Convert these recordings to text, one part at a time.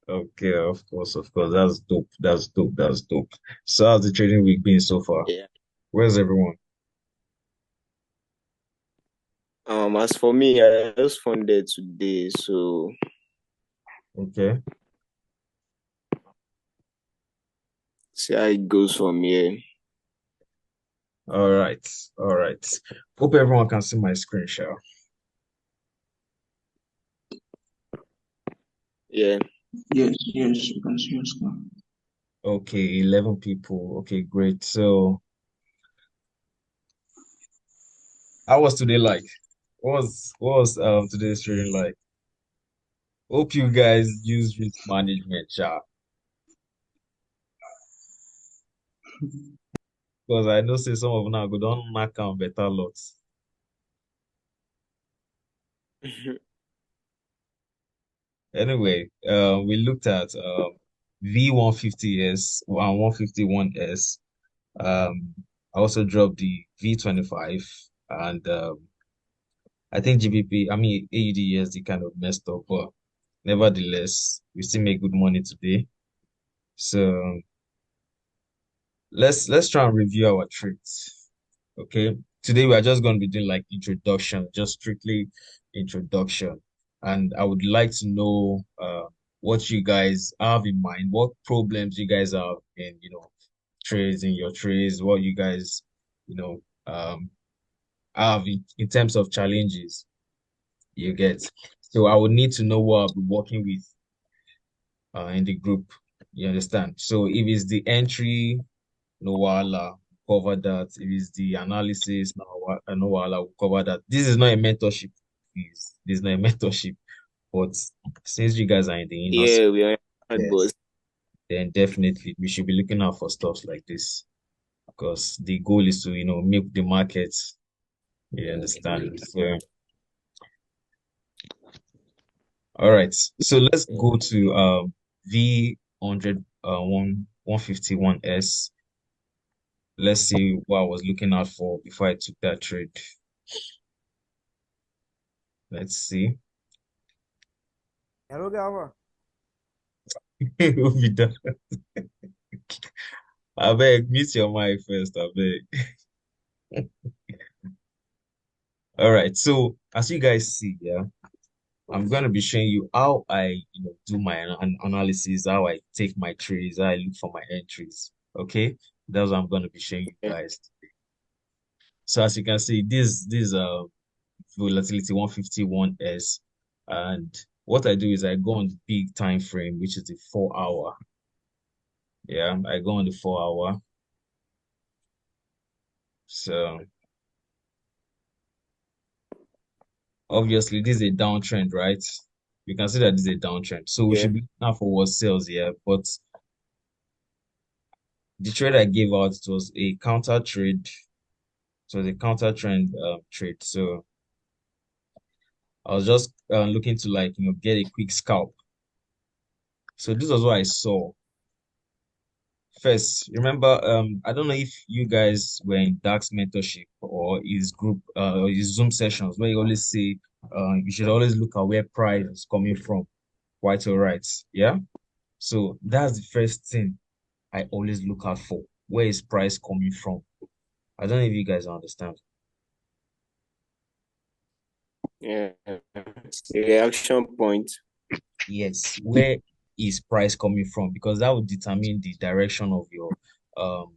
Okay, of course, of course. That's dope. That's dope. That's dope. So how's the trading week been so far? Yeah. Where's everyone? As for me, I just funded today, so Okay. see how it goes from here. All right. All right. Hope everyone can see my screen share. Yeah. Yes, yes, you can see your screen. Okay, 11 people. Okay, great. So how was today like? What was today's trading like? Hope you guys use risk management, chat. Because I know say some of now go don't knock on better lots. Anyway, we looked at V150S and 151S. I also dropped the V25 and I think GBP, I mean AUD kind of messed up, but nevertheless, we still make good money today. So let's try and review our trades. Okay. Today we are just going to be doing like introduction, just strictly introduction. And I would like to know what you guys have in mind, what problems you guys have in, trades in your trades, what you guys, you know, have in terms of challenges you get. So I would need to know what I'll be working with in the group. You understand? So if it's the entry, no wahala, cover that. If it's the analysis, no wahala, we'll cover that. This is not a mentorship, please. This is not a mentorship. But since you guys are in the inner Yeah, we are hard boss. yes, then definitely we should be looking out for stuff like this because the goal is to, milk the market. You understand? So, all right. So let's go to V100 151S. Let's see what I was looking out for before I took that trade. Let's see. Hello, Gava. Who be that? I beg, mute your mic first, I beg. All right. So as you guys see, yeah, I'm gonna be showing you how I, do my analysis, how I take my trades, how I look for my entries. Okay, that's what I'm gonna be showing you Yeah. guys. So as you can see, this volatility 151S, and what I do is I go on the big time frame, which is the 4 hour. Yeah, I go on the 4 hour. So obviously this is a downtrend, right? You can see that this is a downtrend. So we Yeah. should be looking out for what sells here. But the trade I gave out, it was a counter trade. So the counter trend trade. So I was just looking to like, get a quick scalp. So this was what I saw. First, remember, I don't know if you guys were in Dark's mentorship or his group, or his Zoom sessions where you always say, you should always look at where price is coming from. Quite all right. Yeah. So that's the first thing I always look out for. Where is price coming from? I don't know if you guys understand. Yeah. The reaction point. Yes, where is price coming from? Because that would determine the direction of your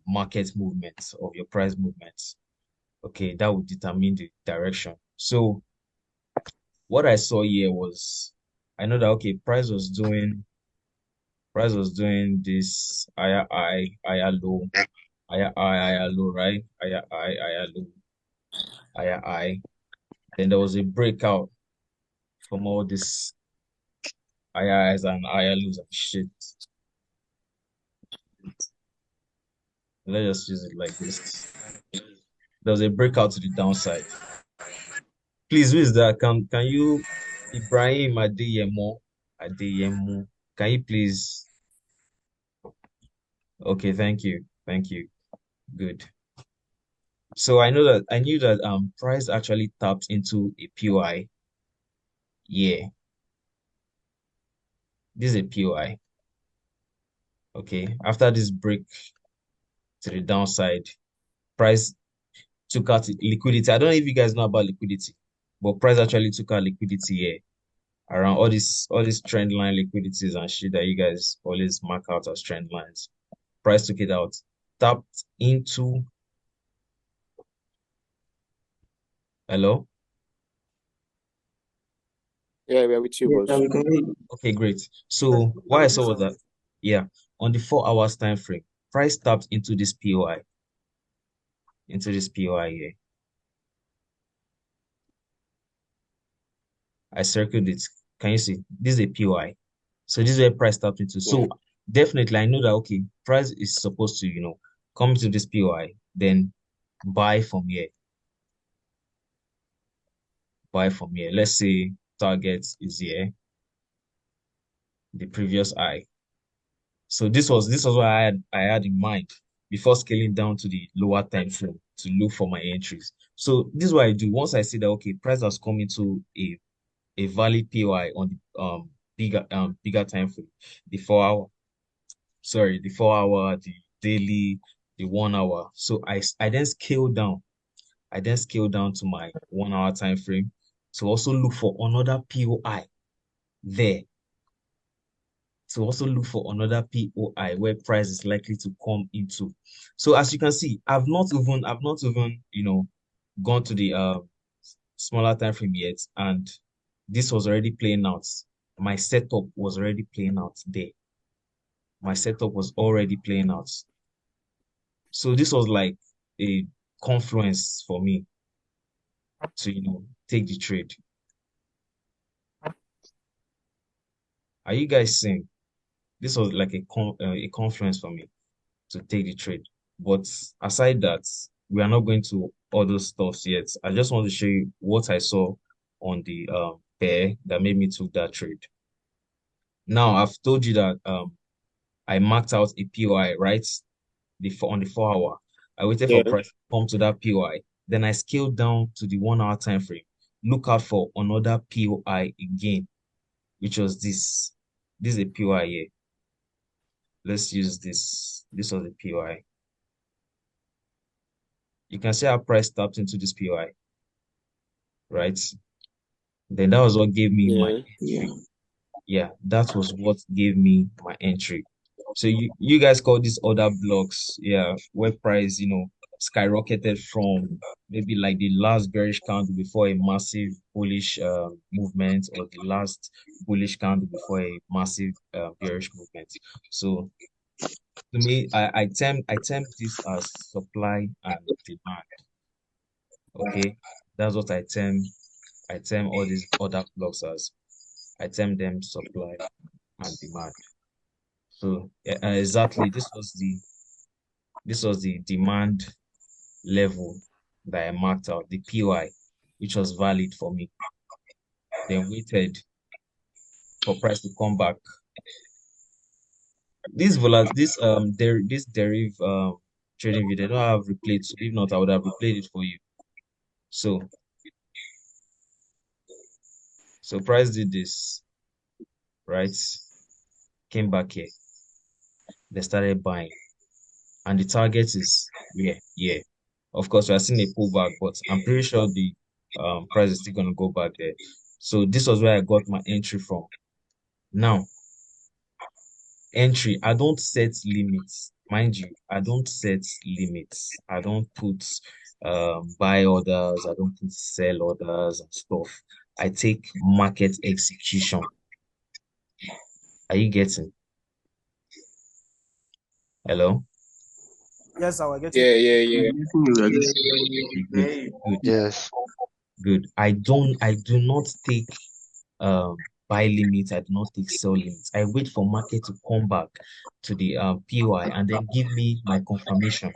market movements, of your price movements. Okay, that would determine the direction. So what I saw here was I know that okay, price was doing this higher low, higher low, right? Higher low, higher high. Then there was a breakout from all this higher highs and higher lows and shit. Let's just use it like this. There was a breakout to the downside. Please, who is that? Can you Ibrahim Adeyemo? Can you please? Okay, thank you. Thank you. Good. So I knew that price actually tapped into a POI. Yeah, this is a POI. Okay, after this break to the downside, price took out liquidity. I don't know if you guys know about liquidity, but price actually took out liquidity here around all these trend line liquidities and shit that you guys always mark out as trend lines. Price took it out, tapped into. Hello? Yeah, we're with you, Yeah, boss. we can hear you. Okay, great. So what I saw was that, yeah, on the 4 hours time frame, price tapped into this POI here. I circled it. Can you see? This is a POI. So this is where price tapped into. Yeah. So definitely I know that okay, price is supposed to, come to this POI, then buy from here. Buy from here. Let's say target is here, the previous high. So this was what I had in mind before scaling down to the lower time frame to look for my entries. So this is what I do. Once I see that okay, price has come into a valid POI on the bigger time frame, the 4 hour, sorry, the 4 hour, the daily, the 1 hour. So I then scale down. I then scale down to my 1 hour time frame to also look for another POI there. To also look for another POI where price is likely to come into. So as you can see, I've not even gone to the smaller time frame yet, and this was already playing out. My setup was already playing out there. My setup was already playing out. So this was like a confluence for me to take the trade. Are you guys seeing? This was like a confluence for me to take the trade. But aside that, we are not going to all those stuffs yet. I just want to show you what I saw on the pair that made me took that trade. Now I've told you that I marked out a POI, right? On the 4 hour. I waited for Yeah. price to come to that POI. Then I scaled down to the 1 hour time frame. Look out for another POI again, which was this. This is a POI here. Let's use this. This was a POI. You can see how price tapped into this POI, right? Then that was what gave me my Yeah. Yeah. entry. Yeah, that was what gave me my entry. So you guys call these other blocks, yeah, where price, skyrocketed from maybe like the last bearish candle before a massive bullish movement, or the last bullish candle before a massive bearish movement. So to me, I term this as supply and demand. Okay, that's what I term all these other blocks as. I term them supply and demand. So exactly, this was the demand level that I marked out, the POI, which was valid for me. Then waited for price to come back. This derive trading video, they don't have replayed. So if not, I would have replayed it for you. So price did this, right? Came back here. They started buying. And the target is yeah. Of course, we are seeing a pullback, but I'm pretty sure the price is still gonna go back there. So this was where I got my entry from. Now, entry, I don't set limits. Mind you, I don't set limits. I don't put buy orders, I don't put sell orders and stuff. I take market execution. Are you getting? Hello? Yes, I will get you. Yeah. Yeah. I'm Yeah. getting you. I guess. Okay, Yeah, good, good, Yes. good. I do not take buy limits. I do not take sell limits. I wait for market to come back to the POI and then give me my confirmation.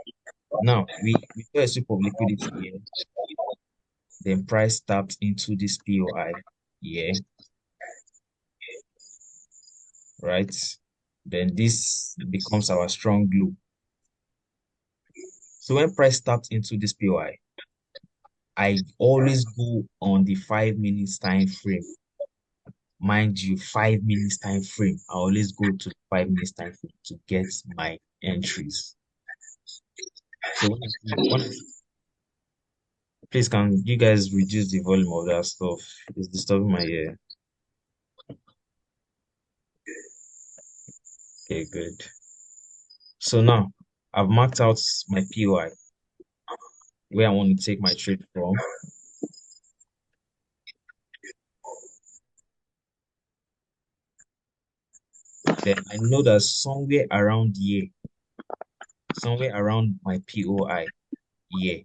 Now we saw a sweep of liquidity here. Then price tapped into this POI here, right? Then this becomes our strong glue. So when price tapped into this POI, I always go on the 5 minutes time frame. mind you, 5 minutes time frame. I always go to 5 minutes time frame to get my entries. So please, can you guys reduce the volume of that stuff? It's disturbing my ear. Okay, good. So now I've marked out my POI where I want to take my trade from. Then I know that somewhere around here, somewhere around my POI here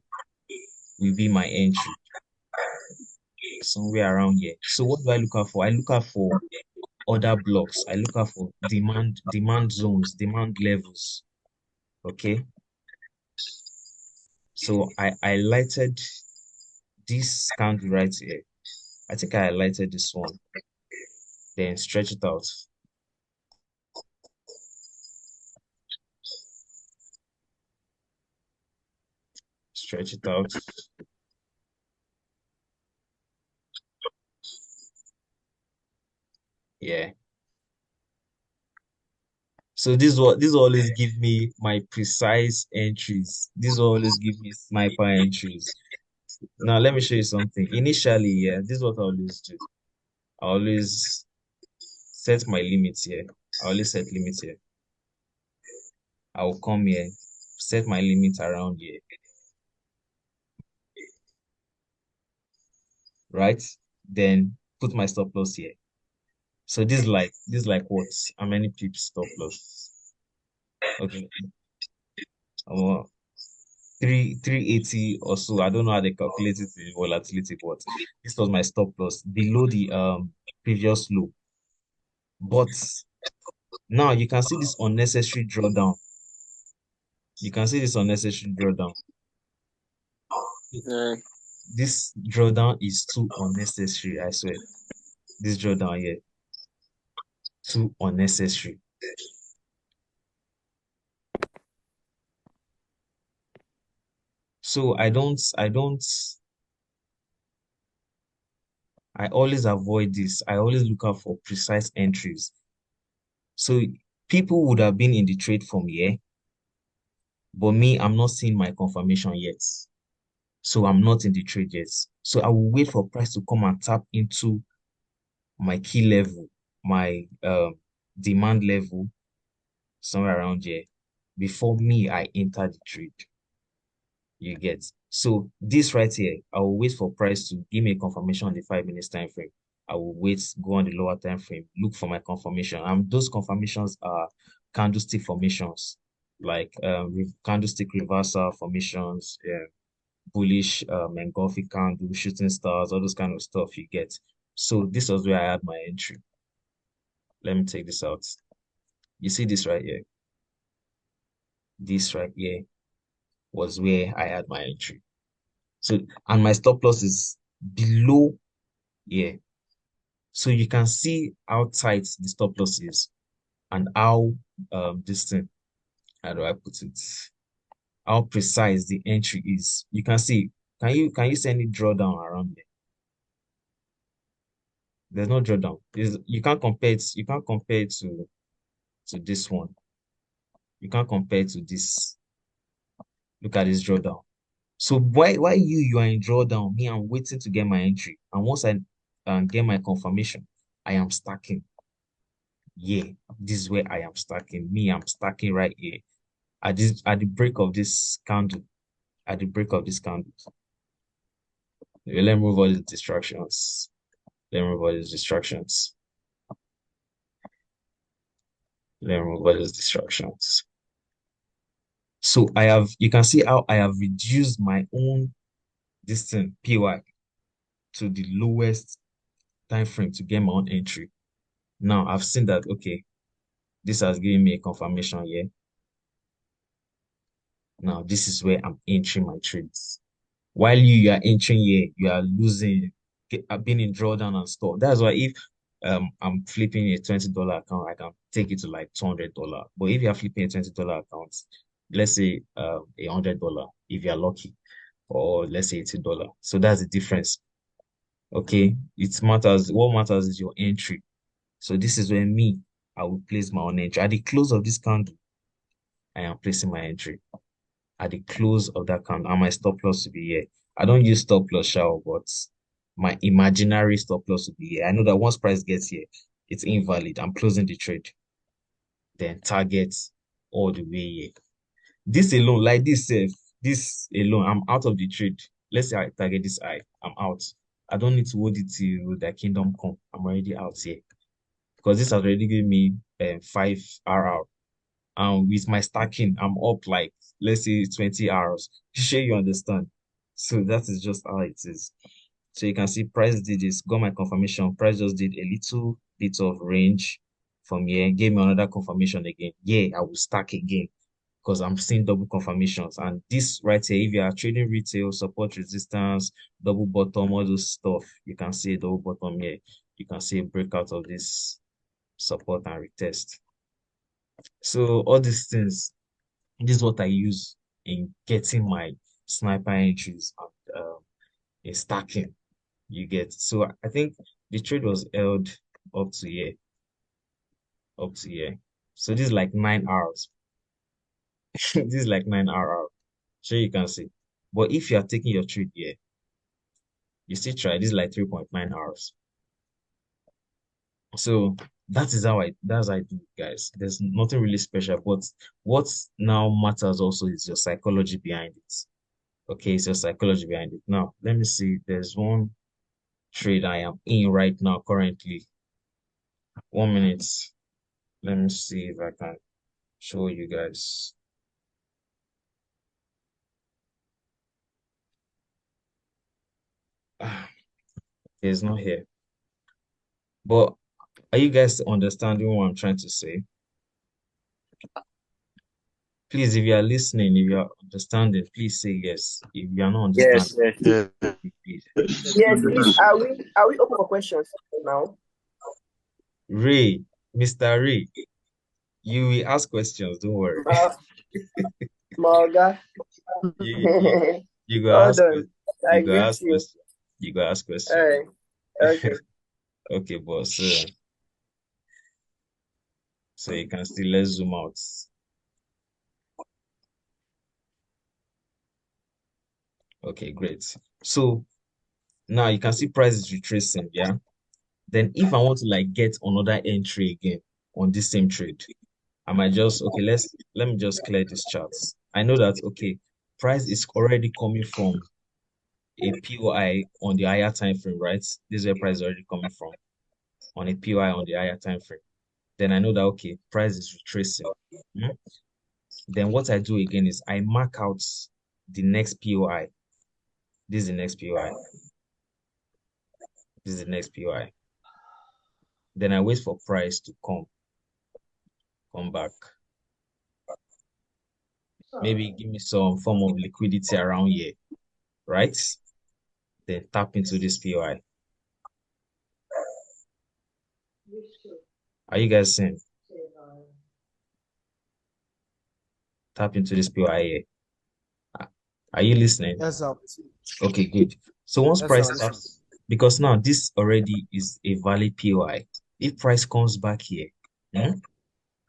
will be my entry. Somewhere around here. So what do I look out for? I look out for other blocks. I look out for demand zones, demand levels. Okay. So I highlighted this candle right here. I think I highlighted this one. Then stretch it out. Stretch it out. Yeah. So this always give me my precise entries. This will always give me sniper entries. Now let me show you something. Initially, yeah, this is what I always do. I always set my limits here. I always set limits here. I will come here, set my limit around here. Right? Then put my stop loss here. So this is like what? How many pips stop loss? Okay. 380 or so. I don't know how they calculate it in volatility, but this was my stop loss below the previous low. But now you can see this unnecessary drawdown. You can see this unnecessary drawdown. This drawdown is too unnecessary, I swear. This drawdown here, too unnecessary. So I always avoid this. I always look out for precise entries. So people would have been in the trade from here, but me, I'm not seeing my confirmation yet. So I'm not in the trade yet. So I will wait for price to come and tap into my key level, my demand level, somewhere around here, before me, I enter the trade. You get. So this right here, I will wait for price to give me a confirmation on the 5 minutes time frame. I will wait, go on the lower time frame, look for my confirmation. And those confirmations are candlestick formations, like candlestick reversal formations, bullish engulfing candle, shooting stars, all those kind of stuff you get. So this was where I had my entry. Let me take this out. You see this right here? This right here was where I had my entry. So, and my stop loss is below here. So you can see how tight the stop loss is and how this thing, how do I put it? How precise the entry is. You can see, can you see any drawdown around there? There's no drawdown. You can't compare it, you can't compare it to this one. You can't compare it to this. Look at this drawdown. So why you are in drawdown? Me, I'm waiting to get my entry. And once I get my confirmation, I am stacking. Yeah, this is where I am stacking. Me, I'm stacking right here. At the break of this candle. At the break of this candle. Let me remove all the distractions. Let me remove all these distractions. Let me remove all these distractions. So you can see how I have reduced my own distance PY to the lowest time frame to get my own entry. Now I've seen that, okay, this has given me a confirmation here. Now this is where I'm entering my trades. While you are entering here, you are losing, being in drawdown and stuff. That's why if I'm flipping a $20 account, I can take it to like $200. But if you are flipping a $20 account, let's say $100 if you're lucky, or let's say $80. So that's the difference. Okay, it matters. What matters is your entry. So this is where I will place my own entry. At the close of this candle, I am placing my entry. At the close of that candle, and my stop loss to be here. I don't use stop loss, shall, but my imaginary stop loss will be here. I know that once price gets here, it's invalid. I'm closing the trade. Then target all the way here. This alone, like this alone, I'm out of the trade. Let's say I target this eye, I'm out. I don't need to hold it till the kingdom come. I'm already out here because this has already given me 5 RR. With my stacking, I'm up like let's say 20 hours. Sure, you understand. So that is just how it is. So you can see price did this, got my confirmation. Price just did a little bit of range from here, gave me another confirmation again. Yeah, I will stack again because I'm seeing double confirmations. And this right here, if you are trading retail, support resistance, double bottom, all those stuff, you can see a double bottom here. You can see a breakout of this support and retest. So all these things, this is what I use in getting my sniper entries and in stacking. You get. So I think the trade was held up to here, up to here. So this is like 9 hours. This is like 9 hours. So you can see. But if you are taking your trade here, you still try. This is like 3.9 hours. So that's how I do it, guys. There's nothing really special, but what now matters also is your psychology behind it. Okay, it's your psychology behind it. Now, let me see. There's one trade I am in right now currently. 1 minute. Let me see if I can show you guys. It's not here. But are you guys understanding what I'm trying to say? Please, if you are listening, if you are understanding, please say yes. If you are not Yes, understanding, yes. Yes, please. Yes, please. Are we open for questions now? Ray, Mr. Ray, you will ask questions, don't worry. Ma, Maga. You, you, you go Well ask done. I you go greet ask you. questions. You go ask All questions. right. Okay. Okay, boss. So you can still let's zoom out. Okay, great. So now you can see price is retracing, yeah. Then if I want to like get another entry again on this same trade, I might just okay, let me just clear these charts. I know that okay, price is already coming from a POI on the higher time frame, right? This is where price is already coming from on a POI on the higher time frame. Then I know that okay, price is retracing. Hmm? Then what I do again is I mark out the next POI. This is the next POI. This is the next POI. Then I wait for price to come back. Maybe give me some form of liquidity around here, right? Then tap into this POI. Are you guys seeing? Tap into this POI here. Are you listening? Yes, sir. Okay, good. So once Yes, price sir. taps, because now this already is a valid POI. If price comes back here,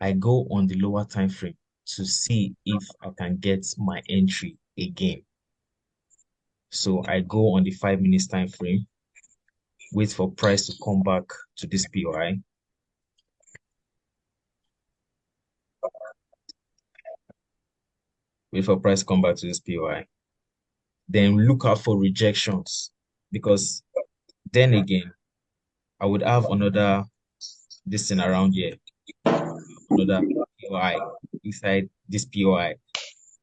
I go on the lower time frame to see if I can get my entry again. So I go on the 5 minutes time frame, wait for price to come back to this POI. Wait for price to come back to this POI. Then look out for rejections because then again, I would have another this thing around here, another POI inside this POI.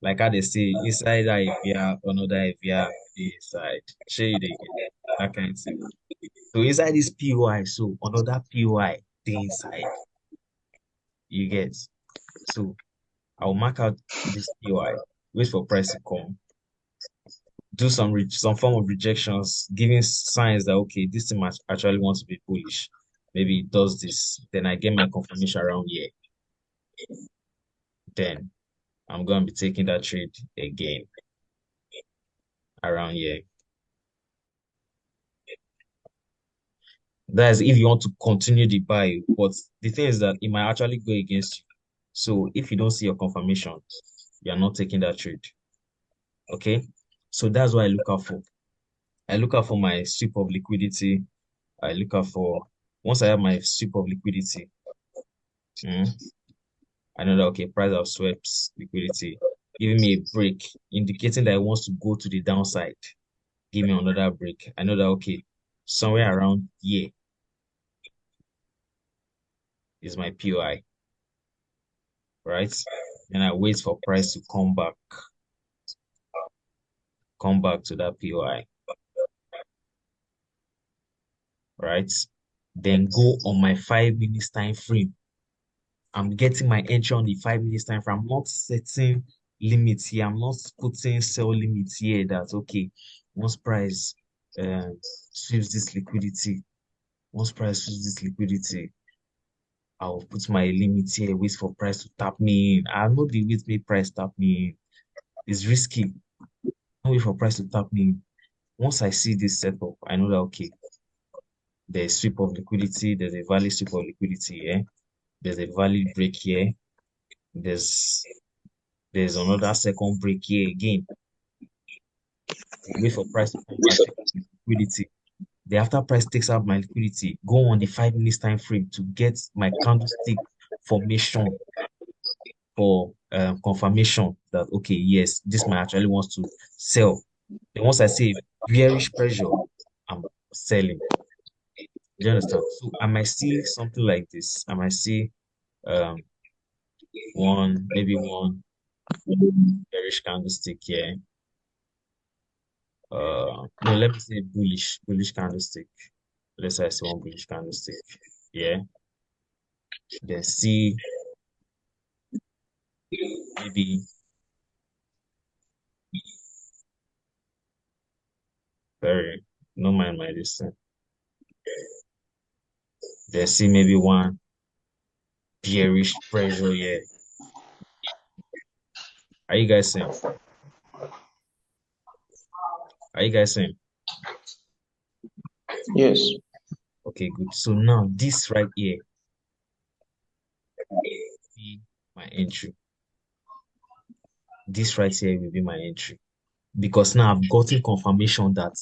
Like how they say, inside that area, another area inside. Share you get that kind of thing. So inside this POI, so another POI the inside. You get. So I'll mark out this POI, wait for price to come, do some form of rejections, giving signs that okay, this thing must actually wants to be bullish. Maybe it does this. Then I get my confirmation around here. Then I'm going to be taking that trade again around here. That is if you want to continue the buy. But the thing is that it might actually go against you. So if you don't see your confirmation, you are not taking that trade. Okay. So that's what I look out for. I look out for my sweep of liquidity. I look out for once I have my sweep of liquidity, I know that okay, price of sweeps liquidity, giving me a break, indicating that it wants to go to the downside. Give me another break. I know that okay, somewhere around here is my POI, right? And I wait for price to come back to that POI, right? Then go on my 5 minutes time frame. I'm getting my entry on the 5 minutes time frame. I'm not setting limits here. I'm not putting sell limits here that okay, once price sweeps this liquidity, once price sweeps this liquidity, I'll put my limit here, wait for price to tap me in. I know the wait make price tap me in. It's risky. I wait for price to tap me in. Once I see this setup, I know that okay, there's sweep of liquidity, there's a valid sweep of liquidity here, there's a valid break here, there's there's another second break here again. Wait for price to come back, take out my liquidity. The after price takes out my liquidity, go on the 5 minutes time frame to get my candlestick formation for confirmation that okay, yes, this man actually wants to sell. Then once I see bearish pressure, I'm selling. Do you understand? So I might see something like this. I might see um maybe one bearish candlestick here. No, let me say bullish candlestick. Let's say I see one bullish candlestick. Yeah. Then see maybe very no mind my distance. Then see maybe one bearish pressure here. Are you guys seeing? Are you guys seeing? Yes. Okay, good. So now this right here will be my entry. This right here will be my entry. Because now I've gotten confirmation that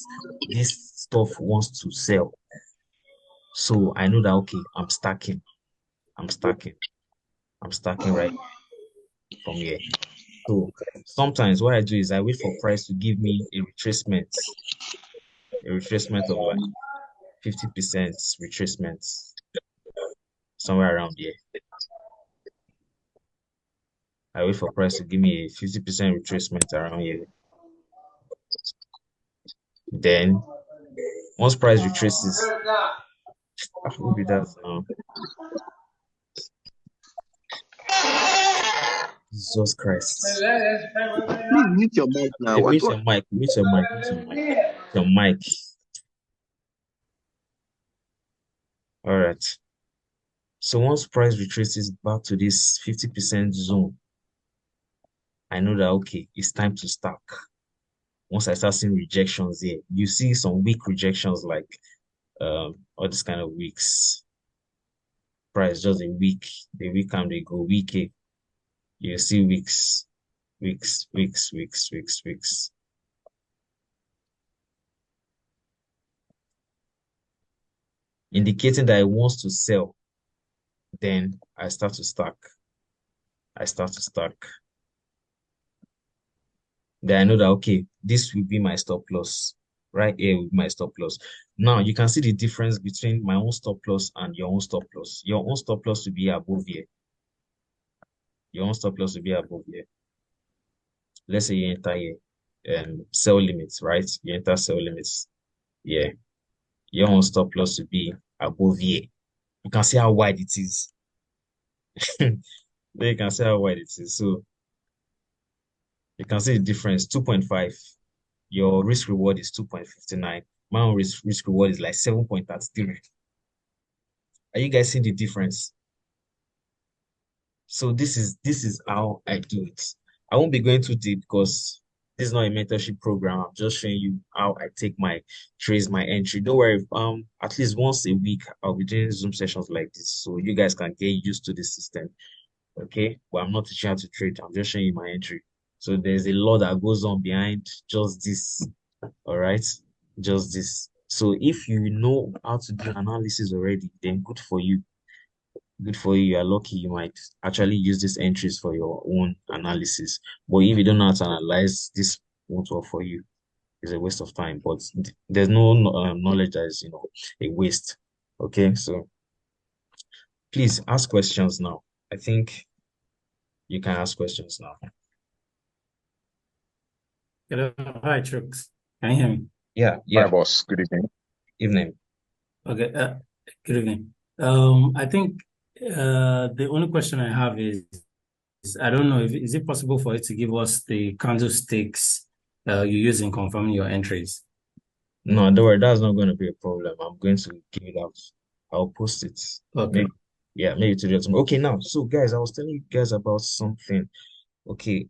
this stuff wants to sell. So I know that okay, I'm stacking. I'm stacking. I'm stacking right from here. So sometimes what I do is I wait for price to give me a retracement of like 50% retracement somewhere around here. I wait for price to give me a 50% retracement around here. Then once price retraces, maybe that's Jesus Christ. Please mute your mic now. Hey, What? mute your mic, mute your mic, mute your mic, mute your mic. All right. So once price retraces back to this 50% zone, I know that okay, it's time to stack. Once I start seeing rejections here, you see some weak rejections like all this kind of weeks. Price just a week, the week and they go week. You see weeks, weeks, weeks, weeks, weeks, weeks. Indicating that it wants to sell. Then I start to stack. I start to stack. Then I know that okay, this will be my stop loss. Right here will be my stop loss. Now you can see the difference between my own stop loss and your own stop loss. Your own stop loss will be above here. Your own stop loss will be above here. Let's say you enter here sell limits, right? You enter sell limits. Yeah. Your own stop loss will be above here. You can see how wide it is. There you can see how wide it is. So you can see the difference, 2.5. Your risk reward is 2.59. My own risk reward is like 7.33. Are you guys seeing the difference? So this is how I do it. I won't be going too deep because This is not a mentorship program. I'm just showing you how I take my trades, my entry. Don't worry, at least once a week I'll be doing Zoom sessions like this, so you guys can get used to the system. Okay, but I'm not teaching you how to trade. I'm just showing you my entry. So there's a lot that goes on behind just this. All right, just this. So if you know how to do analysis already, then good for you. Good for you. You are lucky. You might actually use these entries for your own analysis. But if you don't know how to analyze, this won't work for you. It's a waste of time. But there's no knowledge that is, a waste. Okay, so please ask questions now. I think you can ask questions now. Hello. Hi, Trux. Can you hear me? Yeah, Hi, boss. Good evening. Evening. Okay. Good evening. I think the only question I have is I don't know if is it possible for you to give us the candlesticks you use in confirming your entries? No, don't worry, that's not going to be a problem. I'm going to give it out. I'll post it. Okay. Maybe today or tomorrow. Okay, now, so guys, I was telling you guys about something. Okay,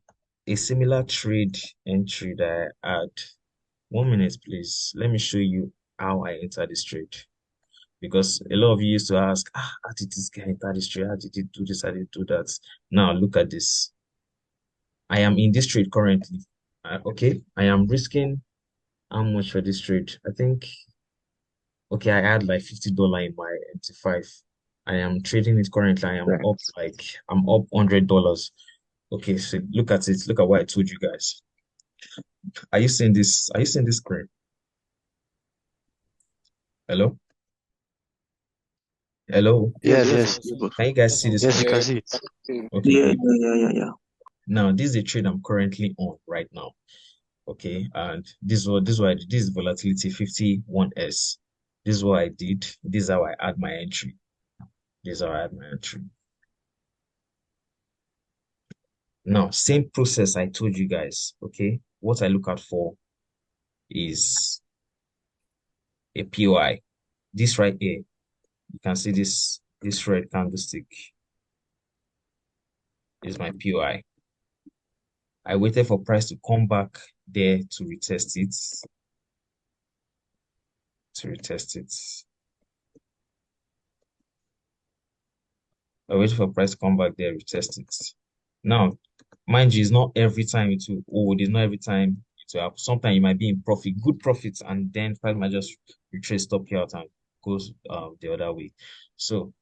a similar trade entry that I had. 1 minute, please. Let me show you how I entered this trade. Because a lot of you used to ask, how did this guy enter this trade? How did he do this? How did he do that? Now, look at this. I am in this trade currently. Okay, I am risking how much for this trade? I think, okay, I had like $50 in my MT5. I am trading it currently. I'm up $100. Okay, so look at it. Look at what I told you guys. Are you seeing this? Are you seeing this screen? Hello? Hello? Yes. Can you guys see this Yes, you screen? can see it. Okay. Yeah. Now, this is a trade I'm currently on right now. Okay, and this is what I did. This is volatility 51S. This is what I did. This is how I add my entry. This is how I add my entry. Now, same process I told you guys. Okay, what I look out for is a POI. This right here, you can see this red candlestick is my POI. I waited for price to come back there to retest it. I waited for price to come back there, retest it. Now, mind you, it's not every time it is not every time it will happen. Sometimes you might be in profit, good profits, and then price might just retrace, stop here out and goes the other way. So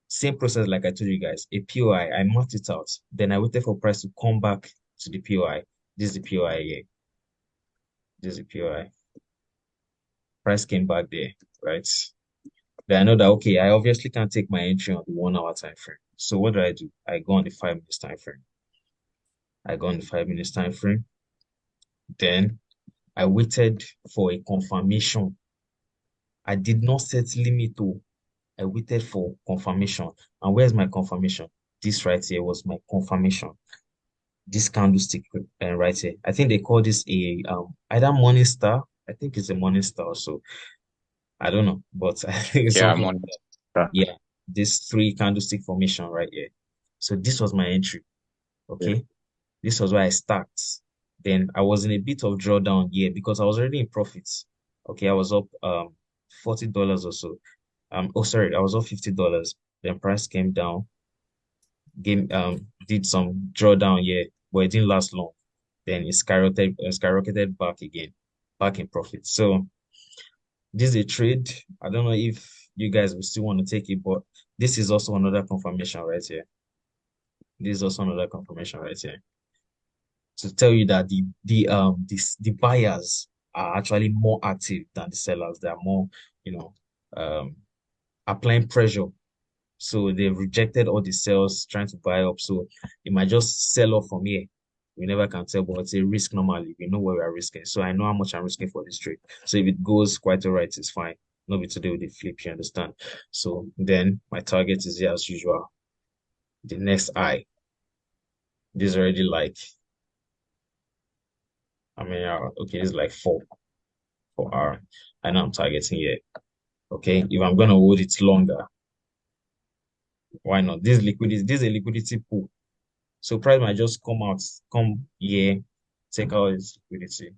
same process like I told you guys, a POI, I marked it out. Then I waited for price to come back to the POI. This is the POI here. This is the POI. Price came back there, right? Then I know that, okay, I obviously can't take my entry on the 1 hour time frame. So what do? I go on the 5 minutes time frame. I go on the 5 minutes time frame. Then I waited for a confirmation. I did not set limit to. I waited for confirmation. And where's my confirmation? This right here was my confirmation. This candlestick right here. I think they call this a either morning star. I think it's a morning star also. I don't know, but I think it's something like that. Yeah, this 3 candlestick formation right here. So this was my entry. Okay. Yeah. This was where I start. Then I was in a bit of drawdown here because I was already in profits. Okay, I was up $40 or so. I was up $50. Then price came down. Did some drawdown here, but it didn't last long. Then it skyrocketed back again, back in profit. So this is a trade. I don't know if you guys will still want to take it, but this is also another confirmation right here. This is also another confirmation right here to tell you that the buyers are actually more active than the sellers. They are more, applying pressure. So they've rejected all the sales trying to buy up. So it might just sell off from here. We never can tell, but it's a risk normally. We know where we are risking. So I know how much I'm risking for this trade. So if it goes quite all right, it's fine. Not to do with the flip, you understand? So then my target is here as usual. The next eye. This is already like, okay, it's like 4 hour. I know I'm targeting here. Okay, if I'm gonna hold it longer, why not? This is a liquidity pool. So price might just come here take out his liquidity.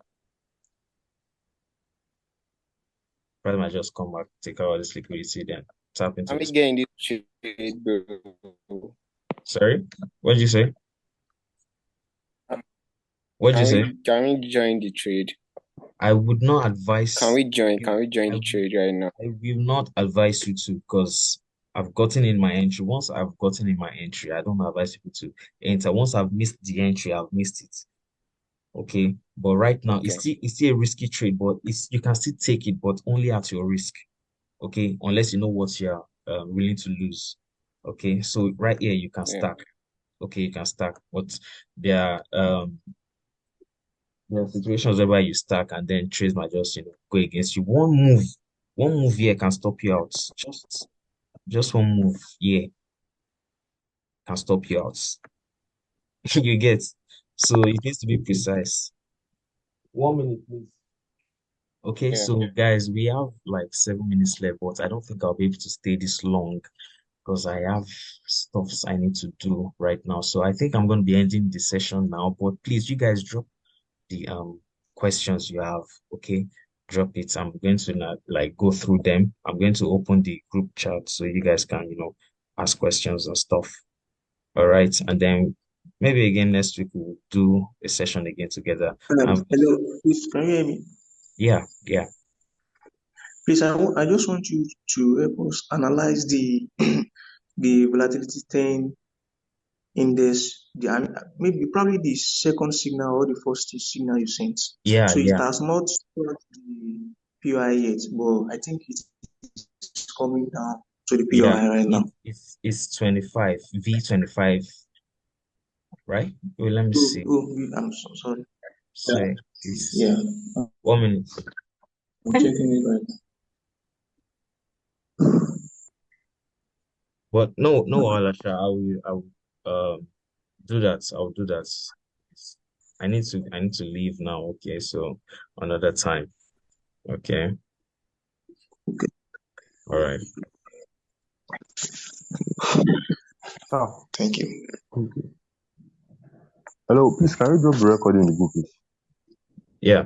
Price might just come back, take out this liquidity, then tap into Can we this. get in this trade, bro? Sorry, what did you say? What did you say? Can we join the trade? I would not advise. Can we join I the trade right now? will not advise you to, because I've gotten in my entry. Once I've gotten in my entry, I don't advise people to enter. Once I've missed the entry, I've missed it. Okay, but right now Okay. it's still a risky trade, but you can still take it, but only at your risk. Okay, unless you know what you're willing to lose. Okay, so right here you can Yeah. stack. Okay, you can stack, but there are situations whereby you stack and then trades might just go against you. One move here can stop you out. Just one move here can stop you out. You get, so it needs to be precise. 1 minute, please. Okay, Yeah. so guys, we have like 7 minutes left, but I don't think I'll be able to stay this long because I have stuff I need to do right now. So I think I'm going to be ending the session now, but please, you guys drop the questions you have. Okay, drop it. I'm going to not like go through them. I'm going to open the group chat so you guys can ask questions and stuff. All right, and then maybe again next week we'll do a session again together. Hello, please, can you hear me? Yeah. Please, I just want you to help us analyze the the volatility 10 index, maybe probably the second signal or the first signal you sent. Yeah. So it has not struck the POI yet, but I think it's coming down to the POI right now. It's 25 V25, right? Well, let me see. I'm so sorry. Say Yeah, 1 minute. I'm checking it right now. But no, Alasha, I will do that. I'll do that. I need to leave now. Okay, so another time. Okay. Okay. All right. So, Thank you. Hello, please, can you drop the record in the group, please? Yeah.